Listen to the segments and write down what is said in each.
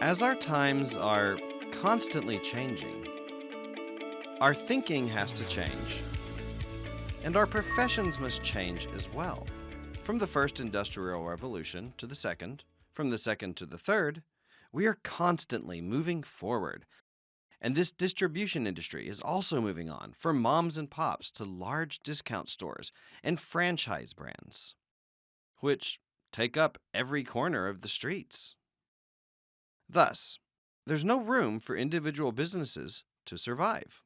As our times are constantly changing, our thinking has to change, and our professions must change as well. From the first industrial revolution to the second, from the second to the third, we are constantly moving forward. And this distribution industry is also moving on from moms and pops to large discount stores and franchise brands, which take up every corner of the streets. Thus, there's no room for individual businesses to survive.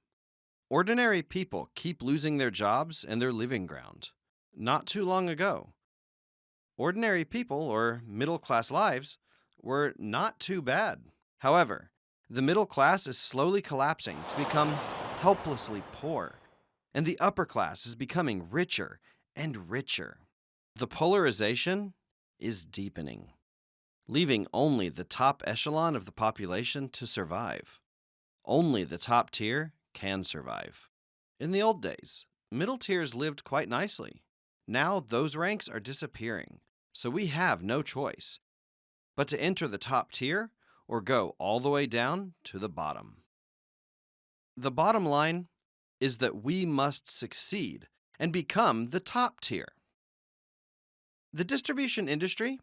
Ordinary people keep losing their jobs and their living ground. Not too long ago, ordinary people or middle class lives were not too bad. However, the middle class is slowly collapsing to become helplessly poor, and the upper class is becoming richer and richer. The polarization is deepening, leaving only the top echelon of the population to survive. Only the top tier can survive. In the old days, middle tiers lived quite nicely. Now those ranks are disappearing, so we have no choice but to enter the top tier or go all the way down to the bottom. The bottom line is that we must succeed and become the top tier. The distribution industry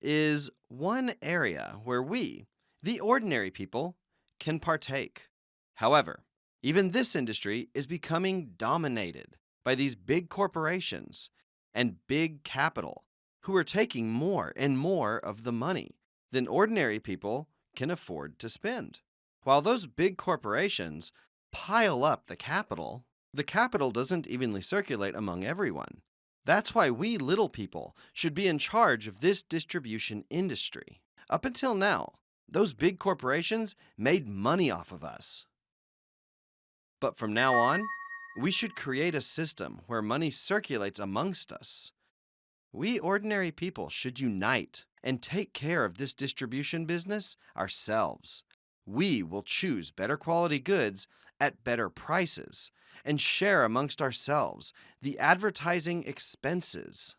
is one area where we, the ordinary people, can partake. However, even this industry is becoming dominated by these big corporations and big capital who are taking more and more of the money than ordinary people can afford to spend. While those big corporations pile up the capital doesn't evenly circulate among everyone. That's why we little people should be in charge of this distribution industry. Up until now, those big corporations made money off of us. But from now on, we should create a system where money circulates amongst us. We ordinary people should unite and take care of this distribution business ourselves. We will choose better quality goods at better prices and share amongst ourselves the advertising expenses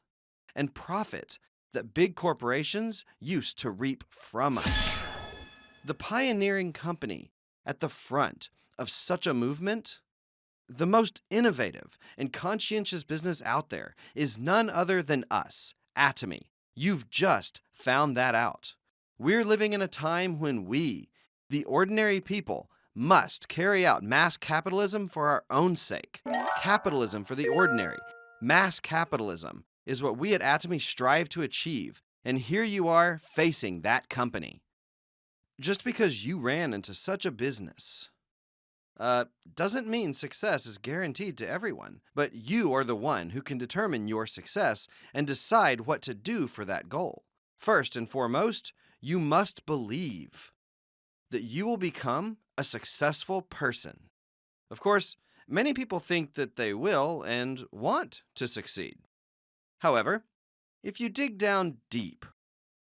and profit that big corporations used to reap from us. The pioneering company at the front of such a movement, the most innovative and conscientious business out there, is none other than us, Atomy. You've just found that out. We're living in a time when we, the ordinary people, must carry out mass capitalism for our own sake. Capitalism for the ordinary. Mass capitalism is what we at Atomy strive to achieve, and here you are facing that company. Just because you ran into such a business doesn't mean success is guaranteed to everyone, but you are the one who can determine your success and decide what to do for that goal. First and foremost, you must believe that you will become a successful person. Of course, many people think that they will and want to succeed. However, if you dig down deep,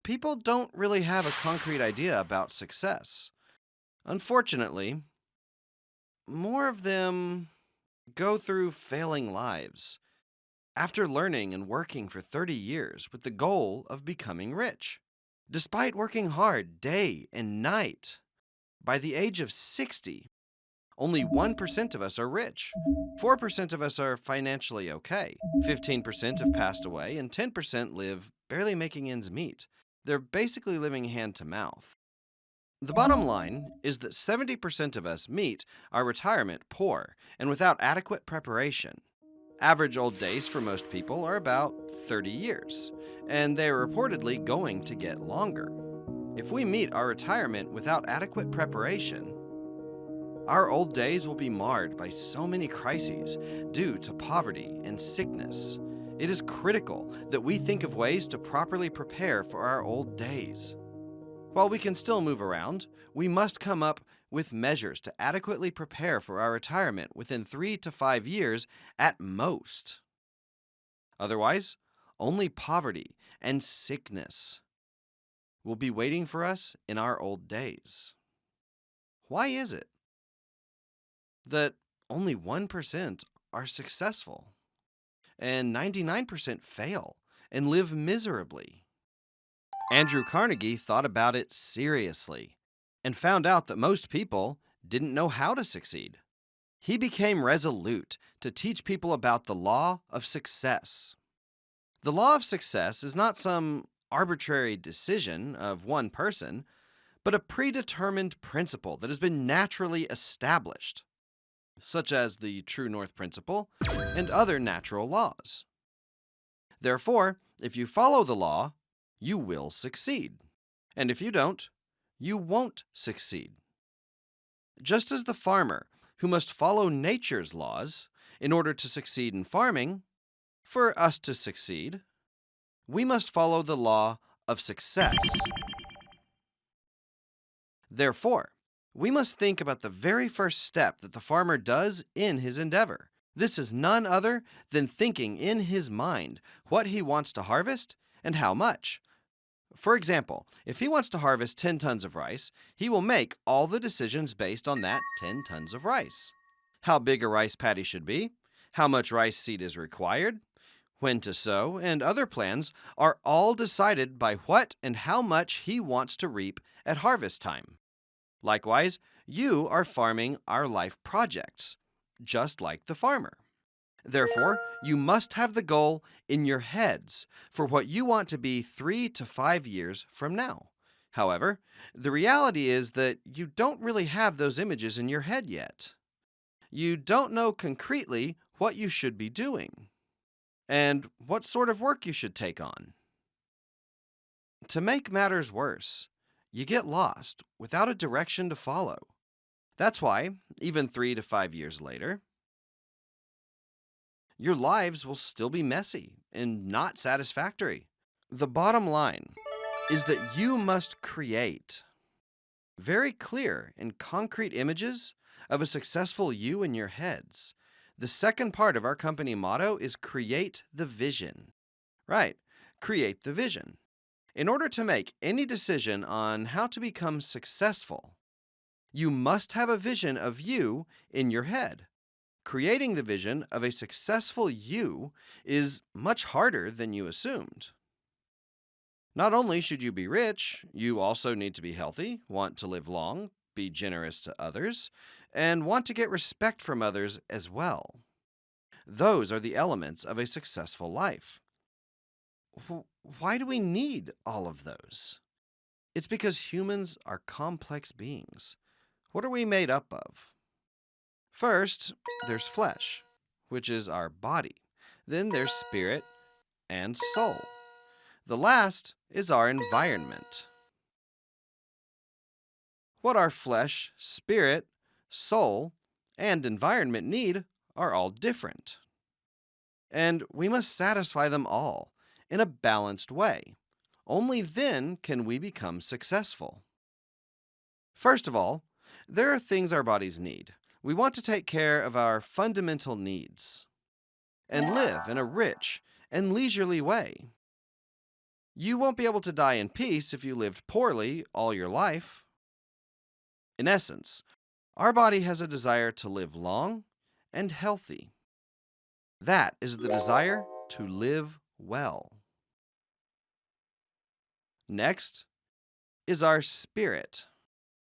people don't really have a concrete idea about success. Unfortunately, more of them go through failing lives after learning and working for 30 years with the goal of becoming rich. Despite working hard day and night, by the age of 60, only 1% of us are rich. 4% of us are financially okay. 15% have passed away, and 10% live barely making ends meet. They're basically living hand to mouth. The bottom line is that 70% of us meet our retirement poor and without adequate preparation. Average old days for most people are about 30 years, and they're reportedly going to get longer. If we meet our retirement without adequate preparation, our old days will be marred by so many crises due to poverty and sickness. It is critical that we think of ways to properly prepare for our old days. While we can still move around, we must come up with measures to adequately prepare for our retirement within 3 to 5 years at most. Otherwise, only poverty and sickness will be waiting for us in our old days. Why is it that only 1% are successful and 99% fail and live miserably? Andrew Carnegie thought about it seriously and found out that most people didn't know how to succeed. He became resolute to teach people about the law of success. The law of success is not some arbitrary decision of one person, but a predetermined principle that has been naturally established, such as the True North Principle and other natural laws. Therefore, if you follow the law, you will succeed. And if you don't, you won't succeed. Just as the farmer, who must follow nature's laws in order to succeed in farming, for us to succeed, we must follow the law of success. Therefore, we must think about the very first step that the farmer does in his endeavor. This is none other than thinking in his mind what he wants to harvest and how much. For example, if he wants to harvest 10 tons of rice, he will make all the decisions based on that 10 tons of rice. How big a rice paddy should be, how much rice seed is required, when to sow, and other plans are all decided by what and how much he wants to reap at harvest time. Likewise, you are farming our life projects, just like the farmer. Therefore, you must have the goal in your heads for what you want to be 3 to 5 years from now. However, the reality is that you don't really have those images in your head yet. You don't know concretely what you should be doing and what sort of work you should take on. To make matters worse, you get lost without a direction to follow. That's why, even 3 to 5 years later, your lives will still be messy and not satisfactory. The bottom line is that you must create very clear and concrete images of a successful you in your heads. The second part of our company motto is create the vision. Right, create the vision. In order to make any decision on how to become successful, you must have a vision of you in your head. Creating the vision of a successful you is much harder than you assumed. Not only should you be rich, you also need to be healthy, want to live long, be generous to others, and want to get respect from others as well. Those are the elements of a successful life. Why do we need all of those? It's because humans are complex beings. What are we made up of? First, there's flesh, which is our body. Then there's spirit and soul. The last is our environment. What our flesh, spirit, soul, and environment need are all different. And we must satisfy them all in a balanced way. Only then can we become successful. First of all, there are things our bodies need. We want to take care of our fundamental needs and live in a rich and leisurely way. You won't be able to die in peace if you lived poorly all your life. In essence, our body has a desire to live long and healthy. That is the desire to live well. Next is our spirit.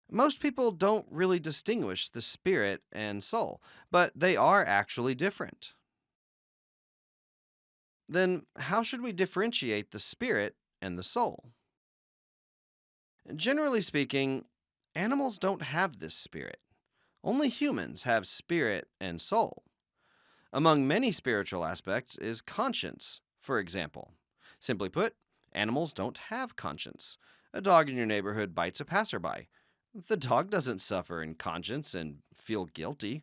Most people don't really distinguish the spirit and soul, but they are actually different. Then, how should we differentiate the spirit and the soul? Generally speaking, animals don't have this spirit. Only humans have spirit and soul. Among many spiritual aspects is conscience, for example. Simply put, animals don't have conscience. A dog in your neighborhood bites a passerby. The dog doesn't suffer in conscience and feel guilty.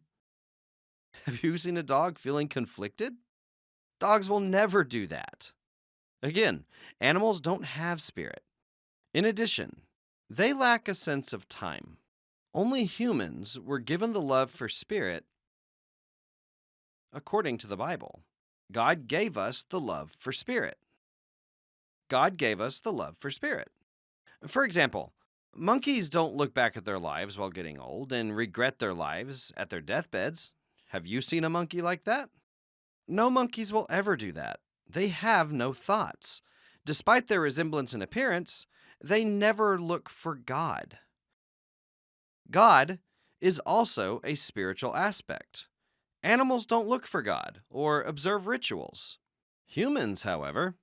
Have you seen a dog feeling conflicted? Dogs will never do that. Again, animals don't have spirit. In addition, they lack a sense of time. Only humans were given the love for spirit according to the Bible. God gave us the love for spirit. God gave us the love for spirit. For example, monkeys don't look back at their lives while getting old and regret their lives at their deathbeds. Have you seen a monkey like that? No monkeys will ever do that. They have no thoughts. Despite their resemblance in appearance, they never look for God. God is also a spiritual aspect. Animals don't look for God or observe rituals. Humans, however,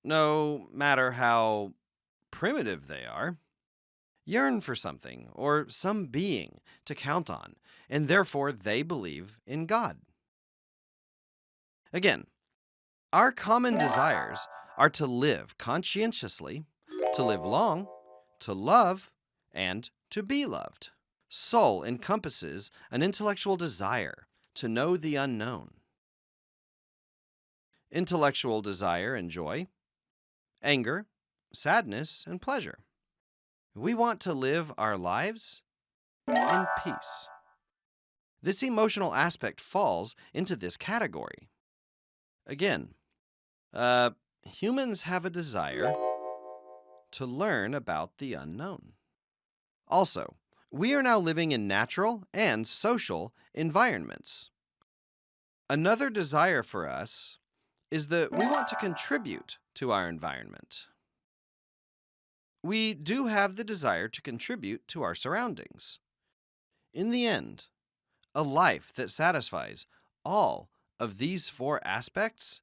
no matter how primitive they are, yearn for something or some being to count on, and therefore they believe in God. Again, our common desires are to live conscientiously, to live long, to love, and to be loved. Soul encompasses an intellectual desire to know the unknown. Intellectual desire and joy, anger, sadness, and pleasure. We want to live our lives in peace. This emotional aspect falls into this category. Again, humans have a desire to learn about the unknown. Also, we are now living in natural and social environments. Another desire for us is that we want to contribute to our environment. We do have the desire to contribute to our surroundings. In the end, a life that satisfies all of these four aspects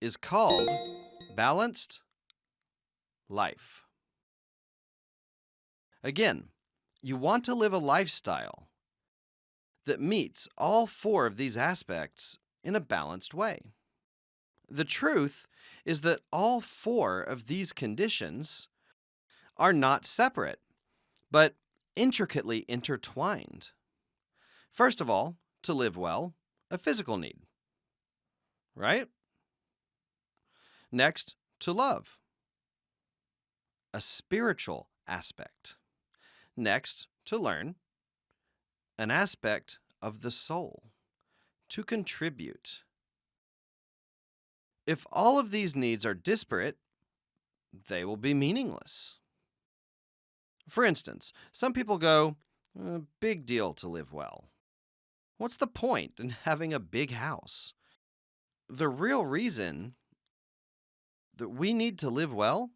is called balanced life. Again, you want to live a lifestyle that meets all four of these aspects in a balanced way. The truth is that all four of these conditions are not separate, but intricately intertwined. First of all, to live well, a physical need, right? Next, to love, a spiritual aspect. Next, to learn, an aspect of the soul, to contribute. If all of these needs are disparate, they will be meaningless. For instance, some people go, big deal to live well. What's the point in having a big house? The real reason that we need to live well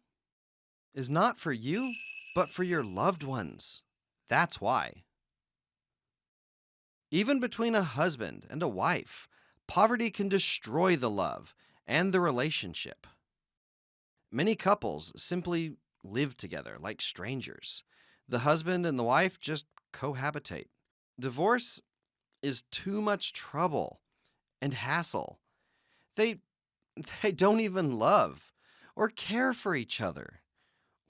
is not for you, but for your loved ones. That's why. Even between a husband and a wife, poverty can destroy the love and the relationship. Many couples simply live together like strangers. The husband and the wife just cohabitate. Divorce is too much trouble and hassle. They don't even love or care for each other.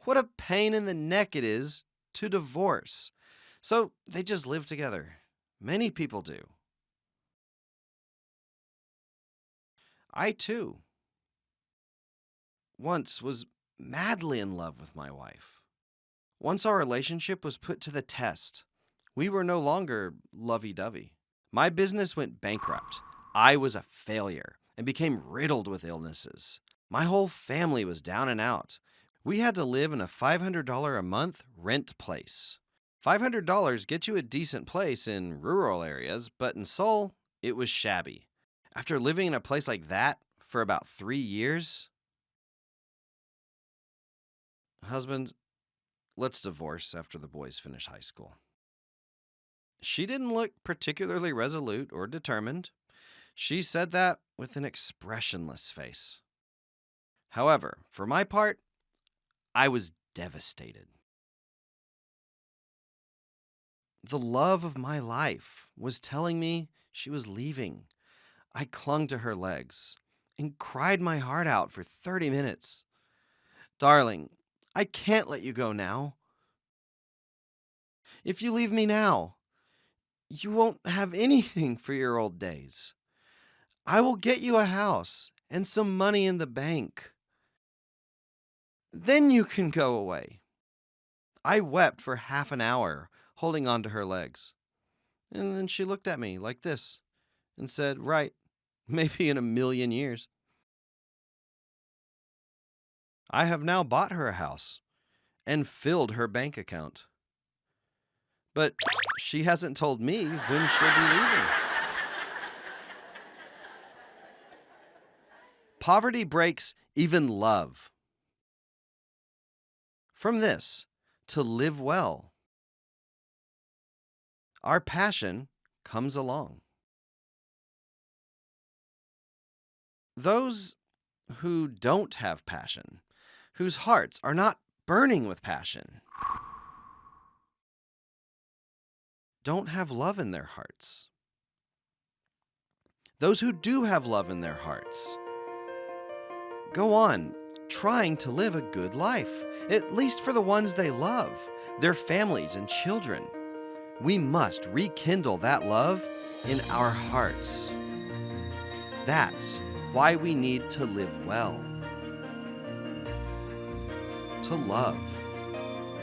What a pain in the neck it is to divorce. So they just live together. Many people do. I too once was madly in love with my wife. Once our relationship was put to the test, we were no longer lovey-dovey. My business went bankrupt. I was a failure and became riddled with illnesses. My whole family was down and out. We had to live in a $500 a month rent place. $500 gets you a decent place in rural areas, but in Seoul, it was shabby. After living in a place like that for about 3 years, husband, let's divorce after the boys finish high school. She didn't look particularly resolute or determined. She said that with an expressionless face. However, for my part, I was devastated. The love of my life was telling me she was leaving. I clung to her legs and cried my heart out for 30 minutes. Darling, I can't let you go now. If you leave me now, you won't have anything for your old days. I will get you a house and some money in the bank. Then you can go away. I wept for half an hour, holding on to her legs. And then she looked at me like this and said, right, maybe in a million years. I have now bought her a house and filled her bank account. But she hasn't told me when she'll be leaving. Poverty breaks even love. from this to live well. Our passion comes along. Those who don't have passion, whose hearts are not burning with passion, don't have love in their hearts. Those who do have love in their hearts go on trying to live a good life, at least for the ones they love, their families and children. We must rekindle that love in our hearts. That's why we need to live well, to love,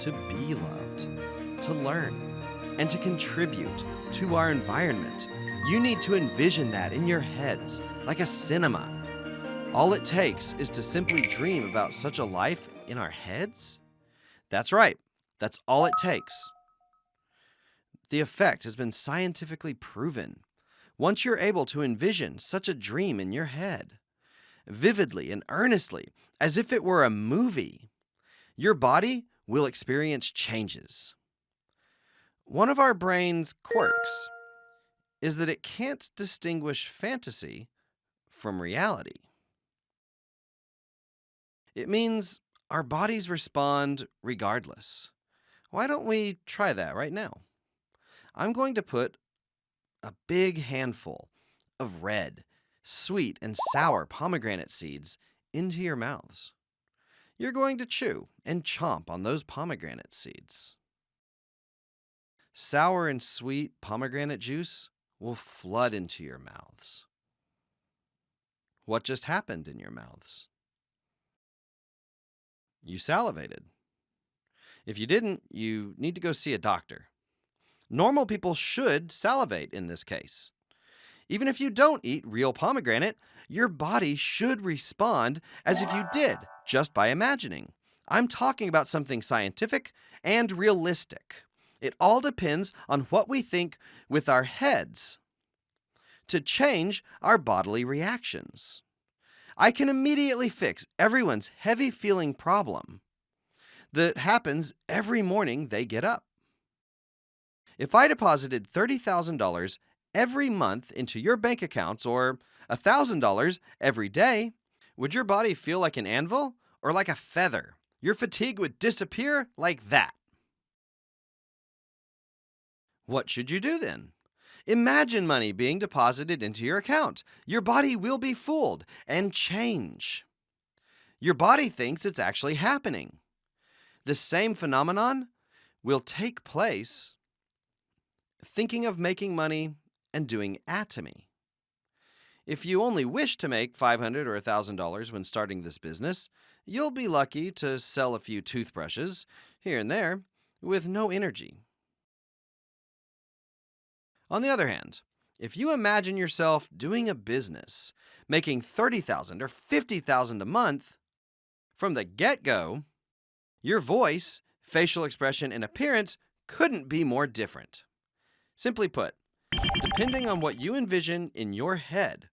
to be loved, to learn, and to contribute to our environment. You need to envision that in your heads like a cinema. All it takes is to simply dream about such a life in our heads. That's right. That's all it takes. The effect has been scientifically proven. Once you're able to envision such a dream in your head, vividly and earnestly, as if it were a movie, your body will experience changes. One of our brain's quirks is that it can't distinguish fantasy from reality. It means our bodies respond regardless. Why don't we try that right now? I'm going to put a big handful of red, sweet, and sour pomegranate seeds into your mouths. You're going to chew and chomp on those pomegranate seeds. Sour and sweet pomegranate juice will flood into your mouths. What just happened in your mouths? You salivated. If you didn't, you need to go see a doctor. Normal people should salivate in this case. Even if you don't eat real pomegranate, your body should respond as if you did, just by imagining. I'm talking about something scientific and realistic. It all depends on what we think with our heads to change our bodily reactions. I can immediately fix everyone's heavy feeling problem that happens every morning they get up. If I deposited $30,000 every month into your bank accounts or $1,000 every day, would your body feel like an anvil or like a feather? Your fatigue would disappear like that. What should you do then? Imagine money being deposited into your account. Your body will be fooled and change. Your body thinks it's actually happening. The same phenomenon will take place thinking of making money and doing Atomy. If you only wish to make $500 or $1,000 when starting this business, you'll be lucky to sell a few toothbrushes here and there with no energy. On the other hand, if you imagine yourself doing a business, making $30,000 or $50,000 a month, from the get-go, your voice, facial expression, and appearance couldn't be more different. Simply put, depending on what you envision in your head,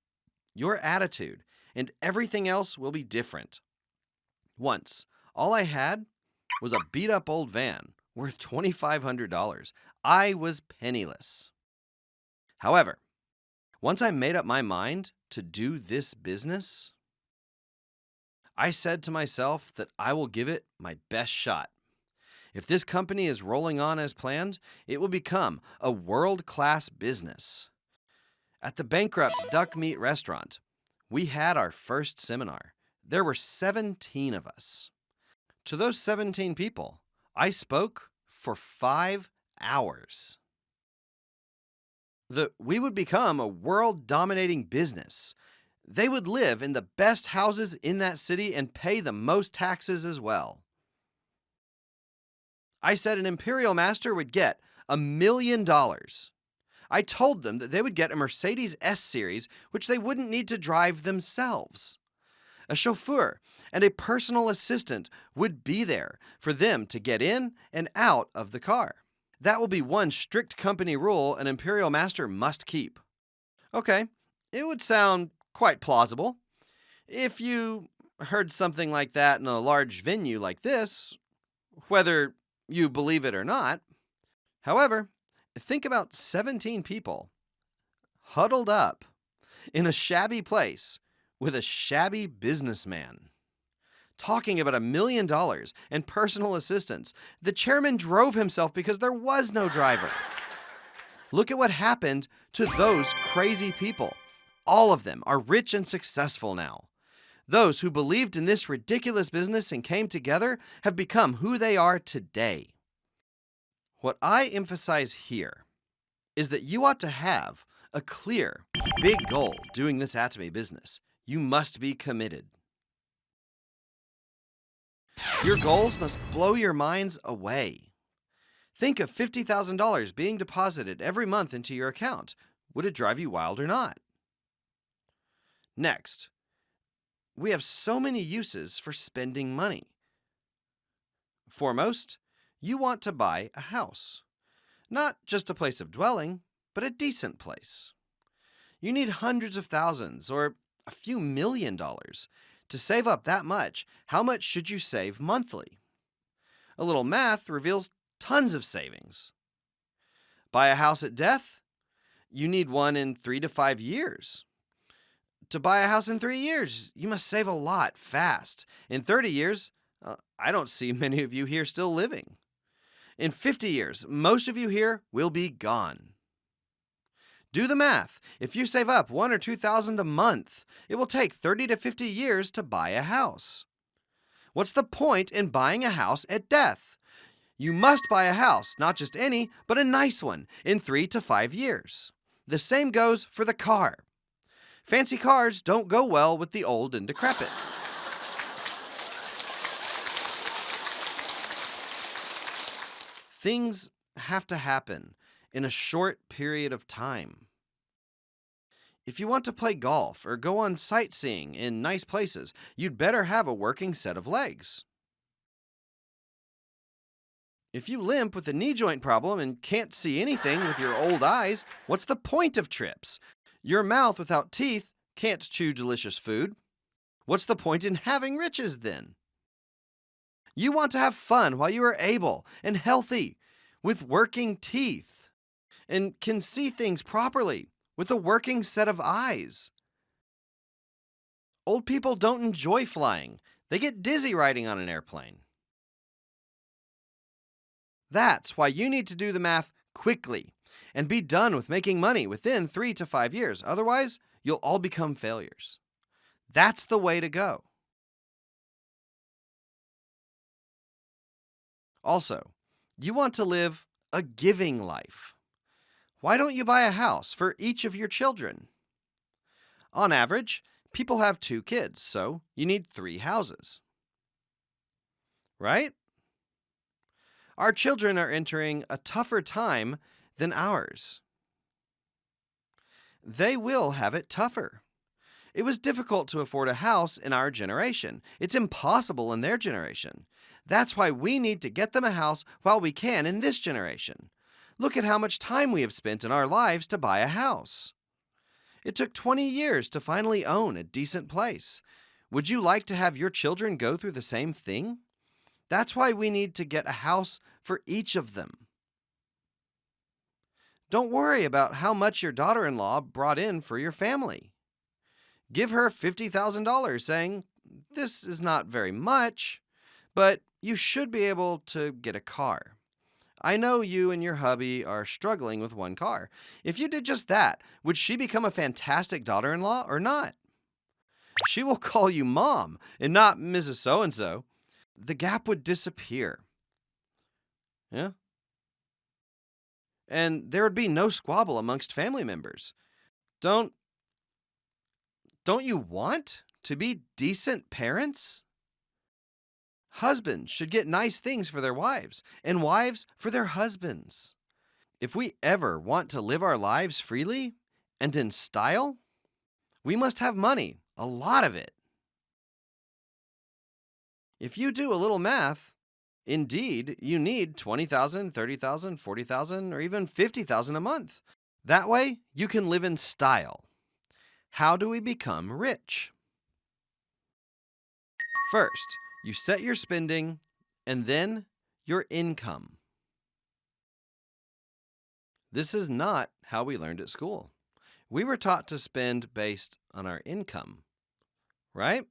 your attitude, and everything else will be different. Once, all I had was a beat-up old van worth $2,500. I was penniless. However, once I made up my mind to do this business, I said to myself that I will give it my best shot. If this company is rolling on as planned, it will become a world-class business. At the bankrupt Duck Meat restaurant, we had our first seminar. There were 17 of us. To those 17 people, I spoke for 5 hours. That we would become a world-dominating business. They would live in the best houses in that city and pay the most taxes as well. I said an Imperial Master would get $1 million. I told them that they would get a Mercedes S-Series, which they wouldn't need to drive themselves. A chauffeur and a personal assistant would be there for them to get in and out of the car. That will be one strict company rule an Imperial Master must keep. Okay, it would sound quite plausible. If you heard something like that in a large venue like this, whether you believe it or not. However, think about 17 people huddled up in a shabby place with a shabby businessman talking about $1 million and personal assistance. The chairman drove himself because there was no driver. Look at what happened to those crazy people. All of them are rich and successful now. Those who believed in this ridiculous business and came together have become who they are today. What I emphasize here is that you ought to have a clear, big goal doing this Atomy business. You must be committed. Your goals must blow your minds away. Think of $50,000 being deposited every month into your account. Would it drive you wild or not? Next, we have so many uses for spending money. Foremost, you want to buy a house. Not just a place of dwelling, but a decent place. You need hundreds of thousands or a few $1,000,000 to save up that much. How much should you save monthly? A little math reveals tons of savings. Buy a house at death? You need one in 3 to 5 years. To buy a house in 3 years, you must save a lot fast. In 30 years, I don't see many of you here still living. In 50 years, most of you here will be gone. Do the math. If you save up $1,000 or $2,000 a month, it will take 30 to 50 years to buy a house. What's the point in buying a house at death? You must buy a house, not just any, but a nice one, in 3 to 5 years. The same goes for the car. Fancy cars don't go well with the old and decrepit. Things have to happen in a short period of time. If you want to play golf or go on sightseeing in nice places, you'd better have a working set of legs. If you limp with a knee joint problem and can't see anything with your old eyes, what's the point of trips? Your mouth without teeth can't chew delicious food. What's the point in having riches then? You want to have fun while you are able and healthy with working teeth and can see things properly with a working set of eyes. Old people don't enjoy flying. They get dizzy riding on an airplane. That's why you need to do the math quickly and be done with making money within 3 to 5 years. Otherwise, you'll all become failures. That's the way to go. Also, you want to live a giving life. Why don't you buy a house for each of your children? On average, people have 2 kids, so you need 3 houses. Right? Our children are entering a tougher time than ours. They will have it tougher. It was difficult to afford a house in our generation. It's impossible in their generation. That's why we need to get them a house while we can in this generation. Look at how much time we have spent in our lives to buy a house. It took 20 years to finally own a decent place. Would you like to have your children go through the same thing? That's why we need to get a house for each of them. Don't worry about how much your daughter-in-law brought in for your family. Give her $50,000 saying, "This is not very much, but you should be able to get a car. I know you and your hubby are struggling with one car." If you did just that, would she become a fantastic daughter-in-law or not? She will call you Mom and not Mrs. So-and-so. The gap would disappear. Yeah? And there would be no squabble amongst family members. Don't you want to be decent parents? Husbands should get nice things for their wives, and wives for their husbands. If we ever want to live our lives freely and in style, we must have money, a lot of it. If you do a little math, indeed, you need $20,000, $30,000, $40,000, or even $50,000 a month. That way, you can live in style. How do we become rich? First, you set your spending, and then your income. This is not how we learned at school. We were taught to spend based on our income, right?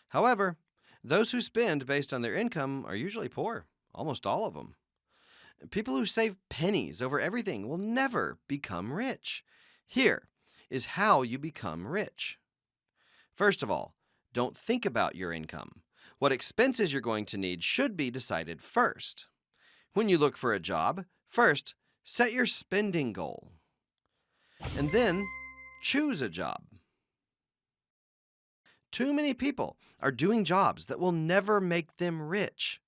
However, those who spend based on their income are usually poor, almost all of them. People who save pennies over everything will never become rich. Here is how you become rich. First of all, don't think about your income. What expenses you're going to need should be decided first. When you look for a job, first, set your spending goal. And then, choose a job. Too many people are doing jobs that will never make them rich.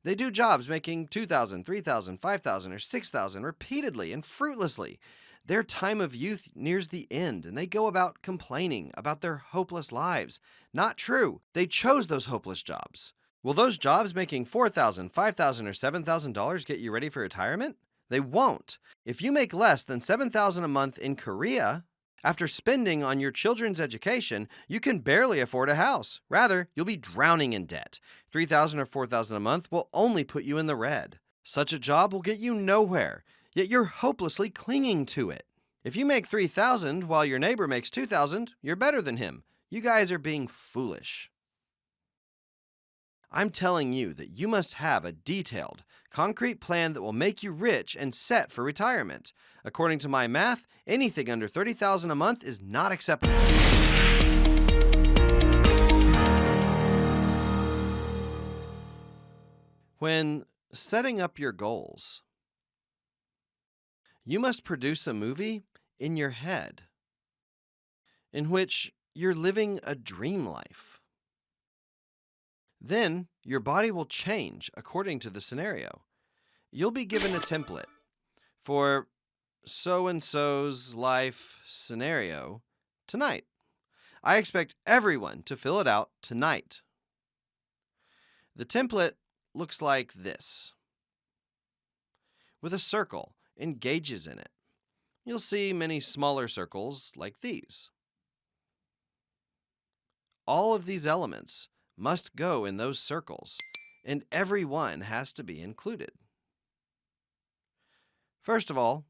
They do jobs making $2,000, $3,000, $5,000, or $6,000 repeatedly and fruitlessly. Their time of youth nears the end, and they go about complaining about their hopeless lives. Not true. They chose those hopeless jobs. Will those jobs making $4,000, $5,000, or $7,000 get you ready for retirement? They won't. If you make less than $7,000 a month in Korea, after spending on your children's education, you can barely afford a house. Rather, you'll be drowning in debt. $3,000 or $4,000 a month will only put you in the red. Such a job will get you nowhere, yet you're hopelessly clinging to it. If you make $3,000 while your neighbor makes $2,000, you're better than him. You guys are being foolish. I'm telling you that you must have a detailed, concrete plan that will make you rich and set for retirement. According to my math, anything under $30,000 a month is not acceptable. When setting up your goals, you must produce a movie in your head in which you're living a dream life. Then your body will change according to the scenario. You'll be given a template for so-and-so's life scenario tonight. I expect everyone to fill it out tonight. The template looks like this, with a circle and gauges in it. You'll see many smaller circles like these. All of these elements must go in those circles, and every one has to be included. First of all,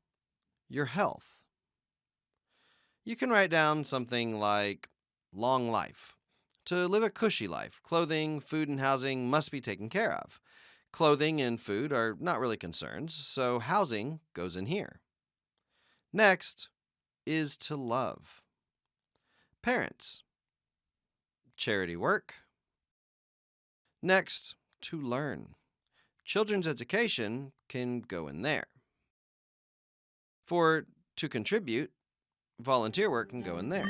your health. You can write down something like long life. To live a cushy life, clothing, food, and housing must be taken care of. Clothing and food are not really concerns, so housing goes in here. Next is to love. Parents. Charity work. Next, to learn. Children's education can go in there. To contribute, volunteer work can go in there.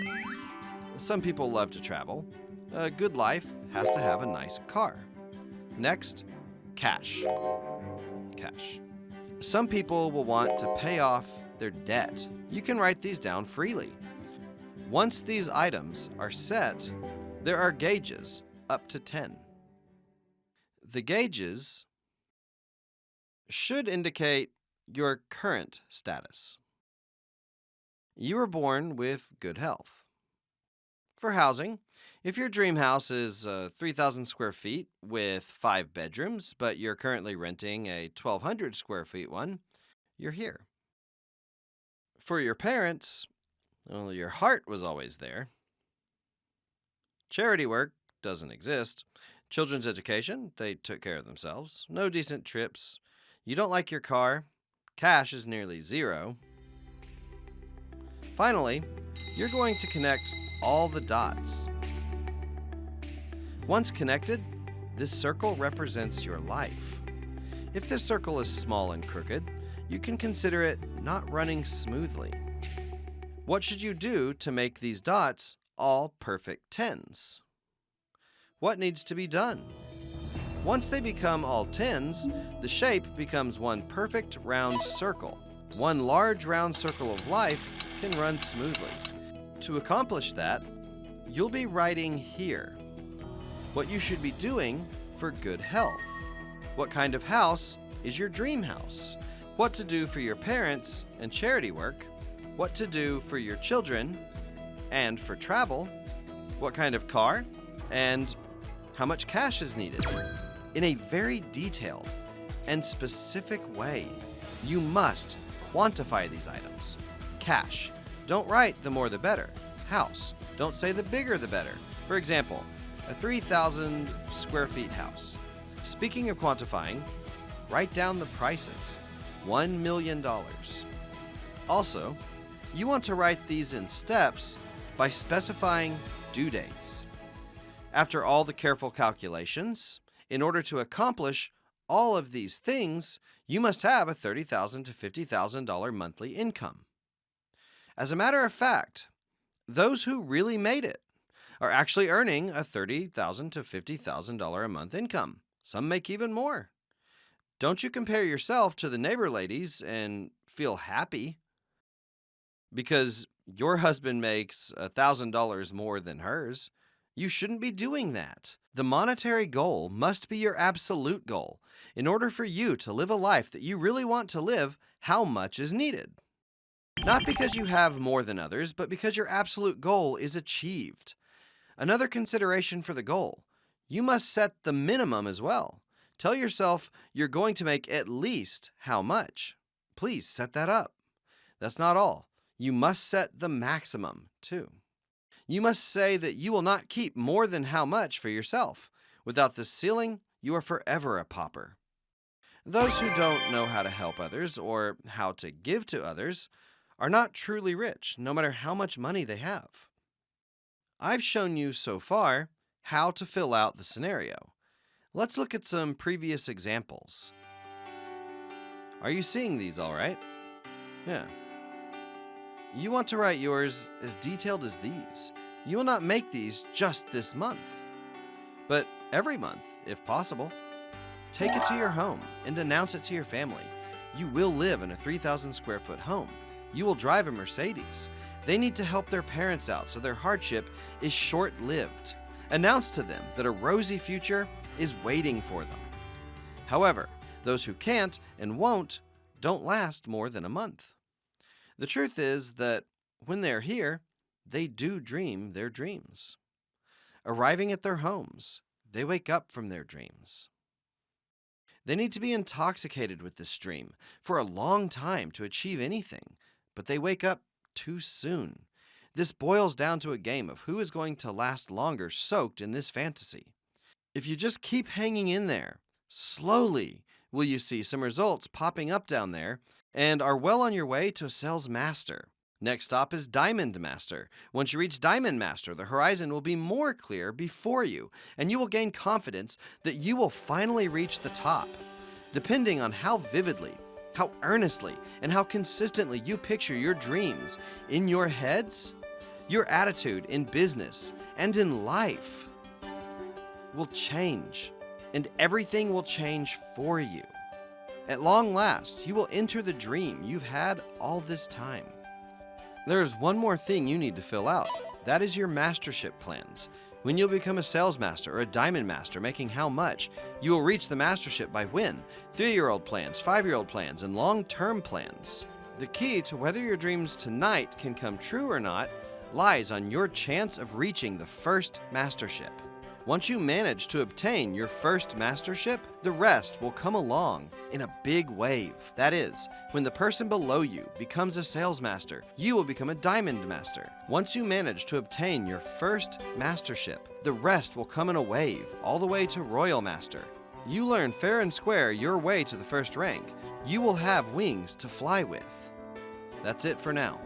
Some people love to travel. A good life has to have a nice car. Next, cash. Cash. Some people will want to pay off their debt. You can write these down freely. Once these items are set, there are gauges up to 10. The gauges should indicate your current status. You were born with good health. For housing, if your dream house is 3,000 square feet with 5 bedrooms, but you're currently renting a 1,200 square feet one, you're here. For your parents, well, your heart was always there. Charity work doesn't exist. Children's education, they took care of themselves. No decent trips. You don't like your car. Cash is nearly zero. Finally, you're going to connect all the dots. Once connected, this circle represents your life. If this circle is small and crooked, you can consider it not running smoothly. What should you do to make these dots all perfect tens? What needs to be done? Once they become all tens, the shape becomes one perfect round circle. One large round circle of life can run smoothly. To accomplish that, you'll be writing here what you should be doing for good health. What kind of house is your dream house? What to do for your parents and charity work? What to do for your children and for travel? What kind of car? And how much cash is needed? in a very detailed and specific way. You must quantify these items. Cash. Don't write the more the better. House. Don't say the bigger the better. For example, a 3,000 square feet house. Speaking of quantifying, write down the prices. $1 million. Also, you want to write these in steps by specifying due dates. After all the careful calculations, in order to accomplish all of these things, you must have a $30,000 to $50,000 monthly income. As a matter of fact, those who really made it are actually earning a $30,000 to $50,000 a month income. Some make even more. Don't you compare yourself to the neighbor ladies and feel happy because your husband makes $1,000 more than hers. You shouldn't be doing that. The monetary goal must be your absolute goal. In order for you to live a life that you really want to live, how much is needed? Not because you have more than others, but because your absolute goal is achieved. Another consideration for the goal: you must set the minimum as well. Tell yourself you're going to make at least how much. Please set that up. That's not all. You must set the maximum, too. You must say that you will not keep more than how much for yourself. Without this ceiling, you are forever a pauper. Those who don't know how to help others or how to give to others are not truly rich, no matter how much money they have. I've shown you so far how to fill out the scenario. Let's look at some previous examples. Are you seeing these all right? Yeah. You want to write yours as detailed as these. You will not make these just this month, but every month, if possible. Take it to your home and announce it to your family. You will live in a 3,000 square foot home. You will drive a Mercedes. They need to help their parents out, so their hardship is short-lived. Announce to them that a rosy future is waiting for them. However, those who can't and won't don't last more than a month. The truth is that when they're here, they do dream their dreams. Arriving at their homes, they wake up from their dreams. They need to be intoxicated with this dream for a long time to achieve anything, but they wake up too soon. This boils down to a game of who is going to last longer soaked in this fantasy. If you just keep hanging in there, slowly will you see some results popping up down there and are well on your way to a sales master. Next stop is Diamond Master. Once you reach Diamond Master, the horizon will be more clear before you, and you will gain confidence that you will finally reach the top. Depending on how vividly, how earnestly, and how consistently you picture your dreams in your heads, your attitude in business and in life will change, and everything will change for you. At long last, you will enter the dream you've had all this time. There is one more thing you need to fill out. That is your mastership plans. When you'll become a sales master or a diamond master, making how much, you will reach the mastership by when. 3-year-old plans, 5-year-old plans, and long-term plans. The key to whether your dreams tonight can come true or not lies on your chance of reaching the first mastership. Once you manage to obtain your first mastership, the rest will come along in a big wave. That is, when the person below you becomes a sales master, you will become a diamond master. Once you manage to obtain your first mastership, the rest will come in a wave, all the way to royal master. You learn fair and square your way to the first rank. You will have wings to fly with. That's it for now.